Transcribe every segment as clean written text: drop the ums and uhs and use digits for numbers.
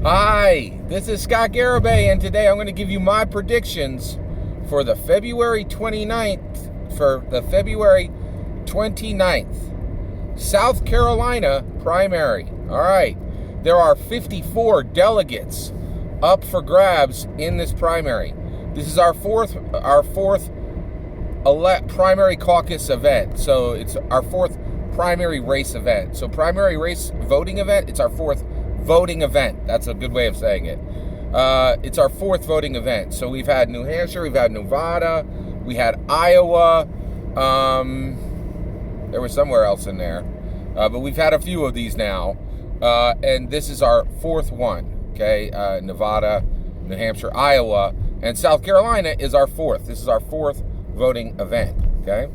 Hi, this is Scott Garibay, and today I'm going to give you my predictions for the February 29th South Carolina primary. All right, there are 54 delegates up for grabs in this primary. This is our fourth primary caucus event. So it's our fourth primary race event. So primary race voting event, it's our fourth voting event. That's a good way of saying it. It's our fourth voting event. So we've had New Hampshire, we've had Nevada, we had Iowa. There was somewhere else in there. But we've had a few of these now. And this is our fourth one. Okay, Nevada, New Hampshire, Iowa, and South Carolina is our fourth. This is our fourth voting event. Okay.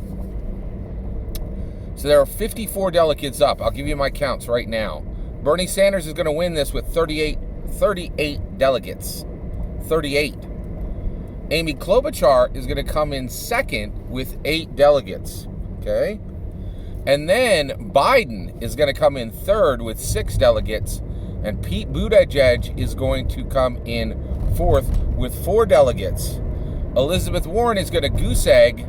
So there are 54 delegates up. I'll give you my counts right now. Bernie Sanders is going to win this with 38 delegates. 38. Amy Klobuchar is going to come in second with 8 delegates. Okay? And then Biden is going to come in third with 6 delegates. And Pete Buttigieg is going to come in fourth with 4 delegates. Elizabeth Warren is going to goose egg.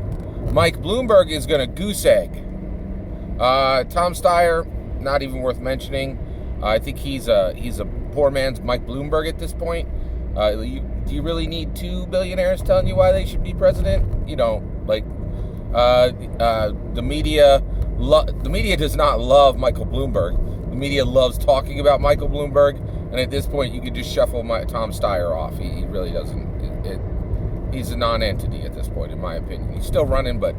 Mike Bloomberg is going to goose egg. Tom Steyer, not even worth mentioning. I think he's a poor man's Mike Bloomberg at this point. Do you really need 2 billionaires telling you why they should be president? You don't. Like, the media does not love Michael Bloomberg. The media loves talking about Michael Bloomberg, and at this point, you could just shuffle Tom Steyer off. He really doesn't. He's a non-entity at this point, in my opinion. He's still running, but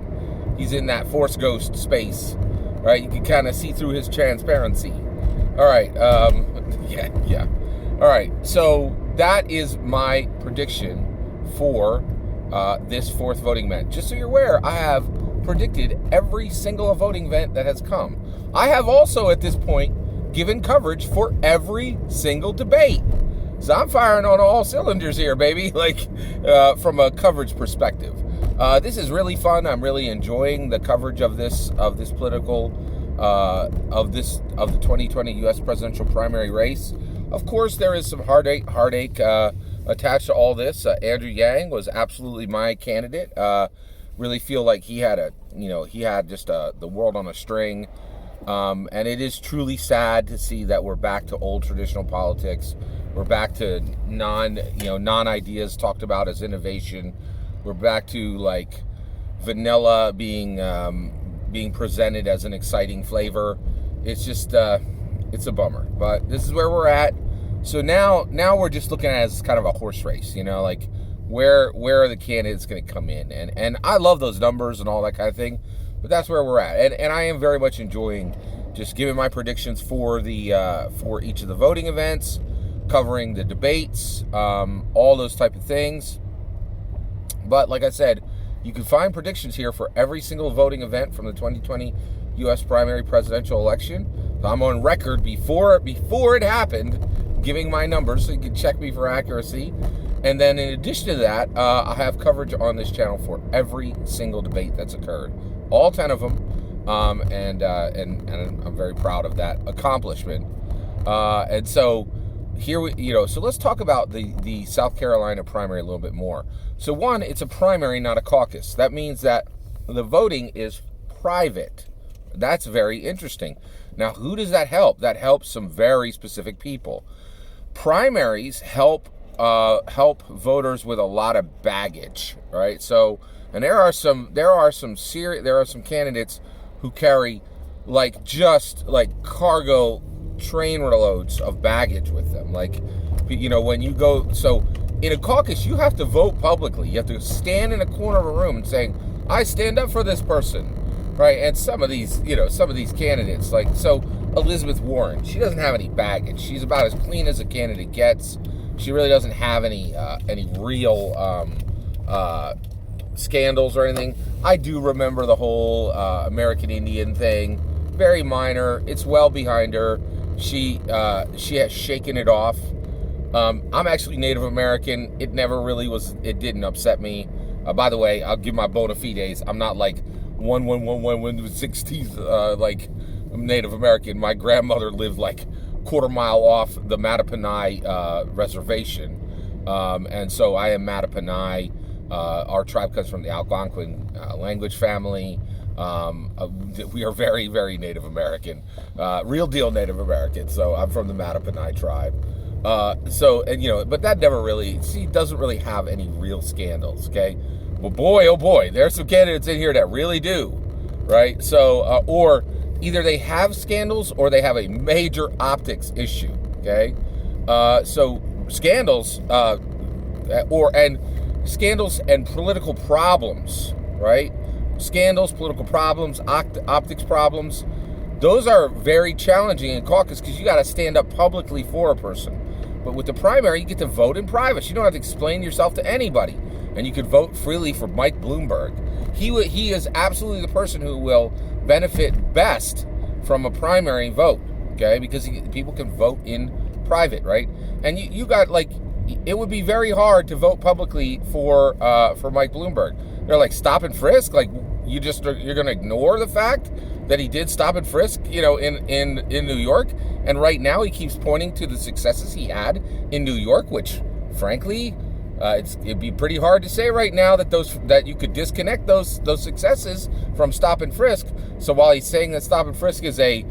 he's in that Force Ghost space, right? You can kind of see through his transparency. All right. Yeah. All right. So that is my prediction for this fourth voting event. Just so you're aware, I have predicted every single voting event that has come. I have also, at this point, given coverage for every single debate. So I'm firing on all cylinders here, baby, like from a coverage perspective. This is really fun. I'm really enjoying the coverage of this political of the 2020 U.S. presidential primary race. Of course, there is some heartache attached to all this. Andrew Yang was absolutely my candidate. Really feel like he had just the world on a string. And it is truly sad to see that we're back to old traditional politics. We're back to non-ideas talked about as innovation. We're back to like vanilla being presented as an exciting flavor. It's just it's a bummer, but this is where we're at. So now we're just looking at it as kind of a horse race, like where are the candidates going to come in? And I love those numbers and all that kind of thing, but that's where we're at. And I am very much enjoying just giving my predictions for for each of the voting events, covering the debates, all those type of things. But like I said, you can find predictions here for every single voting event from the 2020 U.S. primary presidential election. So I'm on record before it happened, giving my numbers, so you can check me for accuracy. And then in addition to that, I have coverage on this channel for every single debate that's occurred, all 10 of them, and I'm very proud of that accomplishment. And so here so let's talk about the South Carolina primary a little bit more. So one, it's a primary, not a caucus. That means that the voting is private. That's very interesting. Now, who does that help? That helps some very specific people. Primaries help voters with a lot of baggage, right? So, and there are some candidates who carry just cargo train loads of baggage with them. When you go, so in a caucus, you have to vote publicly. You have to stand in a corner of a room and saying, I stand up for this person, right? And some of these candidates, so Elizabeth Warren, she doesn't have any baggage. She's about as clean as a candidate gets. She really doesn't have any real scandals or anything. I do remember the whole American Indian thing. Very minor. It's well behind her. She has shaken it off. I'm actually Native American. It never really was. It didn't upset me. By the way, I'll give my bona fides. I'm not like 1111 60s like Native American. My grandmother lived quarter-mile off the Mattaponi reservation. And so I am Mattaponi. Our tribe comes from the Algonquin language family. We are very, very Native American, real deal Native American. So I'm from the Mattaponi tribe. But that never really, doesn't really have any real scandals, okay? Well, boy, oh boy, there's some candidates in here that really do, right? So, or either they have scandals or they have a major optics issue, okay? So scandals, scandals and political problems, right? Scandals, political problems, optics problems, those are very challenging in caucus because you got to stand up publicly for a person. But with the primary, you get to vote in private. You don't have to explain yourself to anybody. And you could vote freely for Mike Bloomberg. He is absolutely the person who will benefit best from a primary vote, okay? Because people can vote in private, right? And you got, like, it would be very hard to vote publicly for Mike Bloomberg. They're like, stop and frisk? Like, you're going to ignore the fact that he did stop and frisk, in New York? And right now he keeps pointing to the successes he had in New York, which, frankly, it'd be pretty hard to say right now that you could disconnect those successes from stop and frisk. So while he's saying that stop and frisk was a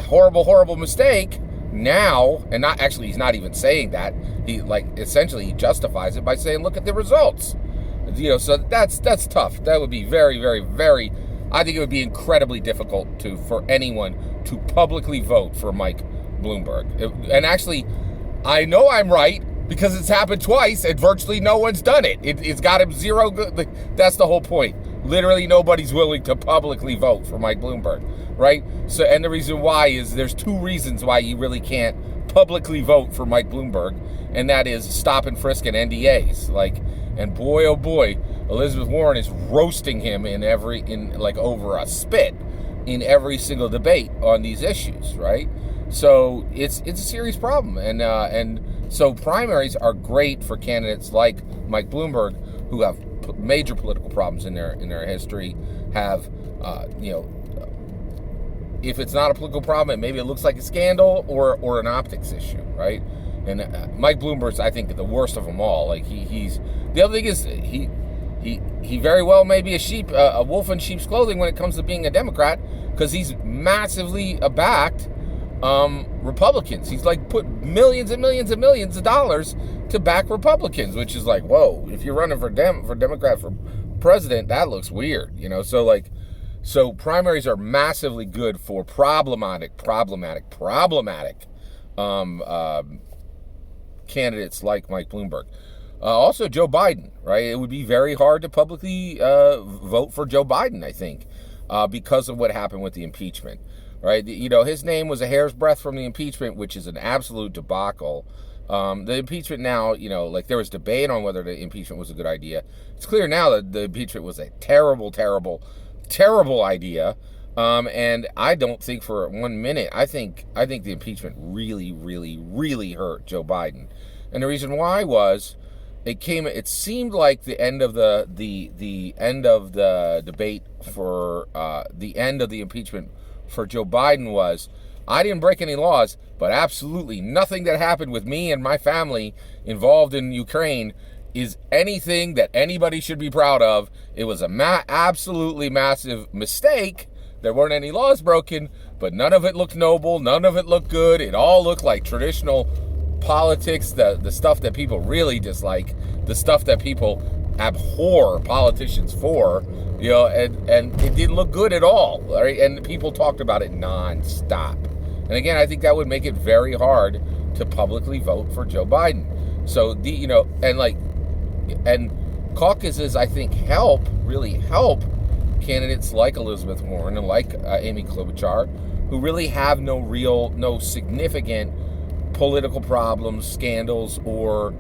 horrible, horrible mistake, now, and not actually, he's not even saying that. He essentially justifies it by saying, look at the results. So that's tough. That would be very, very, very. I think it would be incredibly difficult for anyone to publicly vote for Mike Bloomberg. And actually, I know I'm right because it's happened twice and virtually no one's done it. It's got him zero good. That's the whole point. Literally nobody's willing to publicly vote for Mike Bloomberg, right? So, and the reason why is there's two reasons why you really can't publicly vote for Mike Bloomberg, and that is stop and frisk and NDAs. And boy, oh boy, Elizabeth Warren is roasting him over a spit in every single debate on these issues, right? So it's a serious problem, and so primaries are great for candidates like Mike Bloomberg, who have major political problems in their history. Have if it's not a political problem, maybe it looks like a scandal or an optics issue, right? And Mike Bloomberg's, I think, the worst of them all. He's the other thing is he very well may be a wolf in sheep's clothing when it comes to being a Democrat, because he's massively backed Republicans. He's put millions and millions and millions of dollars to back Republicans, which is whoa, if you're running for Democrat for president, that looks weird, so primaries are massively good for problematic candidates like Mike Bloomberg. Also Joe Biden, right? It would be very hard to publicly vote for Joe Biden, I think, because of what happened with the impeachment, right? His name was a hair's breadth from the impeachment, which is an absolute debacle. The impeachment now, there was debate on whether the impeachment was a good idea. It's clear now that the impeachment was a terrible, terrible, terrible idea. And I don't think for 1 minute, I think the impeachment really, really, really hurt Joe Biden. And the reason why was it seemed like the end of the end of the debate for the end of the impeachment for Joe Biden was, I didn't break any laws, but absolutely nothing that happened with me and my family involved in Ukraine is anything that anybody should be proud of. It was a absolutely massive mistake. There weren't any laws broken, but none of it looked noble. None of it looked good. It all looked like traditional politics, the stuff that people really dislike, the stuff that people abhor politicians for, and it didn't look good at all, right? And people talked about it nonstop. And again, I think that would make it very hard to publicly vote for Joe Biden. So and caucuses, I think, really help candidates like Elizabeth Warren and like Amy Klobuchar, who really have no significant political problems, scandals, or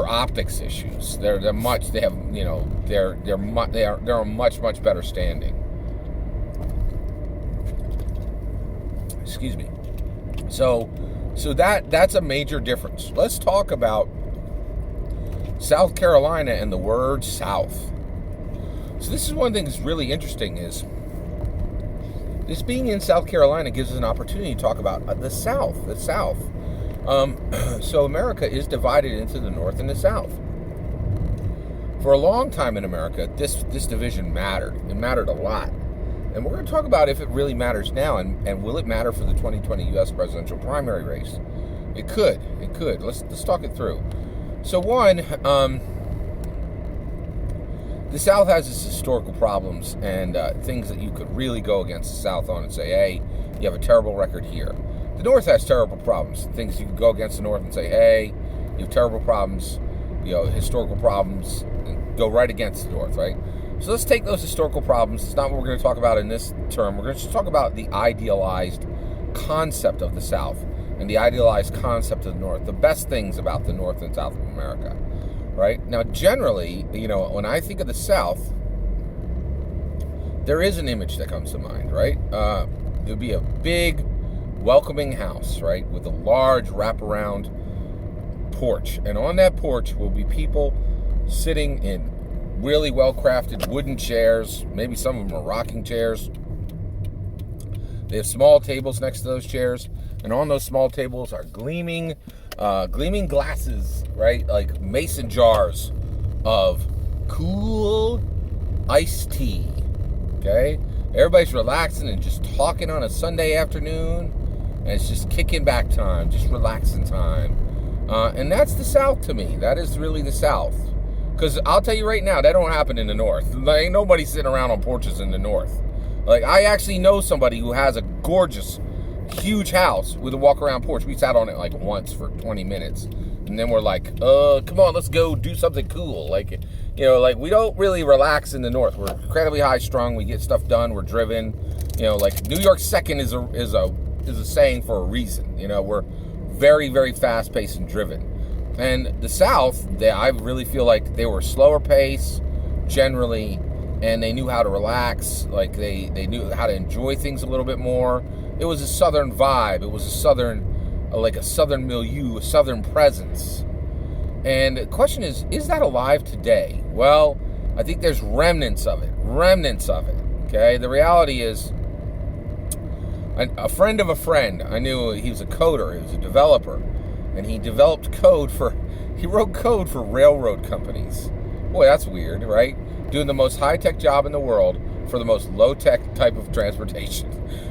optics issues. They're a much better standing. Excuse me. So that's a major difference. Let's talk about South Carolina and the word South. So this is one thing that's really interesting is this being in South Carolina gives us an opportunity to talk about the South. So America is divided into the North and the South. For a long time in America, this division mattered. It mattered a lot. And we're going to talk about if it really matters now, and will it matter for the 2020 U.S. presidential primary race? It could. Let's talk it through. So one, the South has its historical problems and things that you could really go against the South on and say, hey, you have a terrible record here. The North has terrible problems, things you can go against the North and say, hey, you have terrible problems, historical problems, and go right against the North, right? So let's take those historical problems. It's not what we're going to talk about in this term. We're going to just talk about the idealized concept of the South and the idealized concept of the North, the best things about the North and South of America, right? Now, generally, when I think of the South, there is an image that comes to mind, right? It would be a big, welcoming house, right, with a large wraparound porch. And on that porch will be people sitting in really well-crafted wooden chairs. Maybe some of them are rocking chairs. They have small tables next to those chairs. And on those small tables are gleaming glasses, right? Like mason jars of cool iced tea, okay? Everybody's relaxing and just talking on a Sunday afternoon. And it's just kicking back time, just relaxing time. And that's the South to me. That is really the South. Because I'll tell you right now, that don't happen in the North. There ain't nobody sitting around on porches in the North. Like, I actually know somebody who has a gorgeous, huge house with a walk-around porch. We sat on it, like, once for 20 minutes. And then we're like, come on, let's go do something cool. Like, we don't really relax in the North. We're incredibly high-strung. We get stuff done. We're driven. Like, New York second is a saying for a reason. We're very, very fast-paced and driven. And the South, I really feel like they were slower pace, generally, and they knew how to relax. Like, they knew how to enjoy things a little bit more. It was a Southern vibe. It was a Southern milieu, a Southern presence. And the question is that alive today? Well, I think there's remnants of it, okay? The reality is, a friend of a friend, I knew he was a coder, he was a developer, and he wrote code for railroad companies. Boy, that's weird, right? Doing the most high-tech job in the world for the most low-tech type of transportation.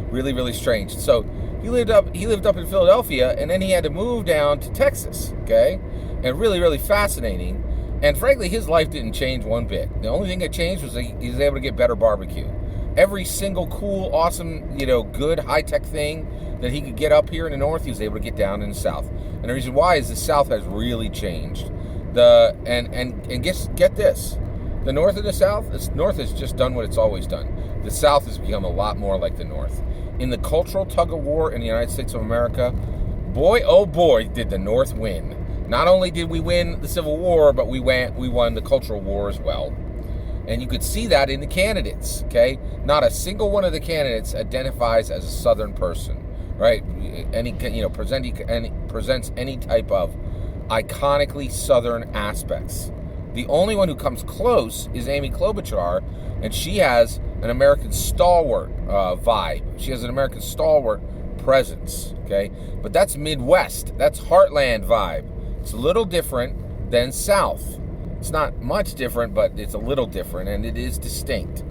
Really, really strange. So he lived up in Philadelphia, and then he had to move down to Texas, okay? And really, really fascinating. And frankly, his life didn't change one bit. The only thing that changed was he was able to get better barbecue. Every single cool, awesome, good, high-tech thing that he could get up here in the North, he was able to get down in the South. And the reason why is the South has really changed. And get this. The North and the South, the North has just done what it's always done. The South has become a lot more like the North. In the cultural tug-of-war in the United States of America, boy, oh boy, did the North win. Not only did we win the Civil War, but we won the Cultural War as well. And you could see that in the candidates, okay? Not a single one of the candidates identifies as a Southern person, right? Presents any type of iconically Southern aspects. The only one who comes close is Amy Klobuchar, and she has an American stalwart vibe. She has an American stalwart presence, okay? But that's Midwest. That's Heartland vibe. It's a little different than South. It's not much different, but it's a little different, and it is distinct.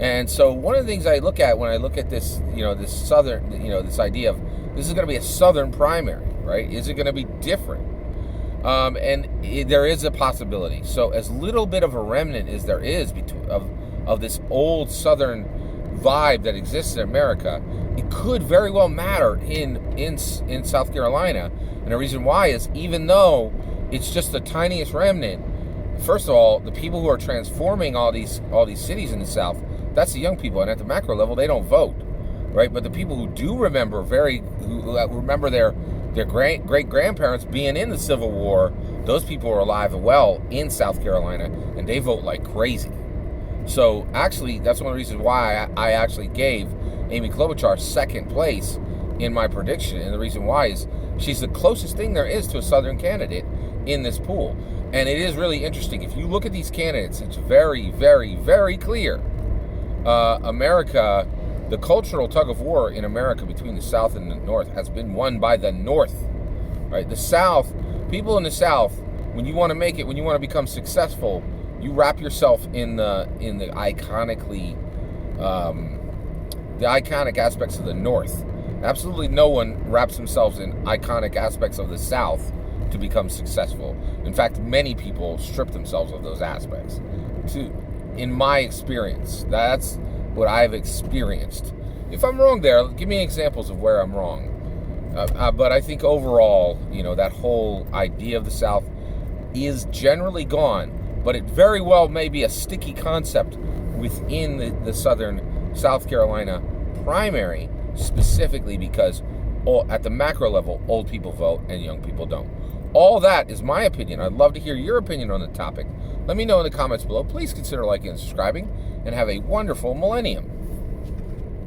And so one of the things I look at when I look at this, this Southern, this idea of this is going to be a Southern primary, right? Is it going to be different? There is a possibility. So as little bit of a remnant as there is of this old Southern vibe that exists in America, it could very well matter in South Carolina. And the reason why is even though it's just the tiniest remnant, first of all, the people who are transforming all these cities in the South, that's the young people, and at the macro level, they don't vote, right? But the people who do remember their great-grandparents being in the Civil War, those people are alive and well in South Carolina, and they vote like crazy. So actually, that's one of the reasons why I actually gave Amy Klobuchar second place in my prediction, and the reason why is she's the closest thing there is to a Southern candidate in this pool. And it is really interesting. If you look at these candidates, it's very, very, very clear. America The cultural tug of war in America between the South and the North has been won by the North, right? The South, people in the South, when you want to make it, when you want to become successful, you wrap yourself in the iconic aspects of the North. Absolutely no one wraps themselves in iconic aspects of the South to become successful. In fact, many people strip themselves of those aspects. In my experience, that's what I've experienced. If I'm wrong there, give me examples of where I'm wrong. But I think overall, that whole idea of the South is generally gone, but it very well may be a sticky concept within the South Carolina primary, specifically because at the macro level, old people vote and young people don't. All that is my opinion. I'd love to hear your opinion on the topic. Let me know in the comments below. Please consider liking and subscribing, and have a wonderful millennium.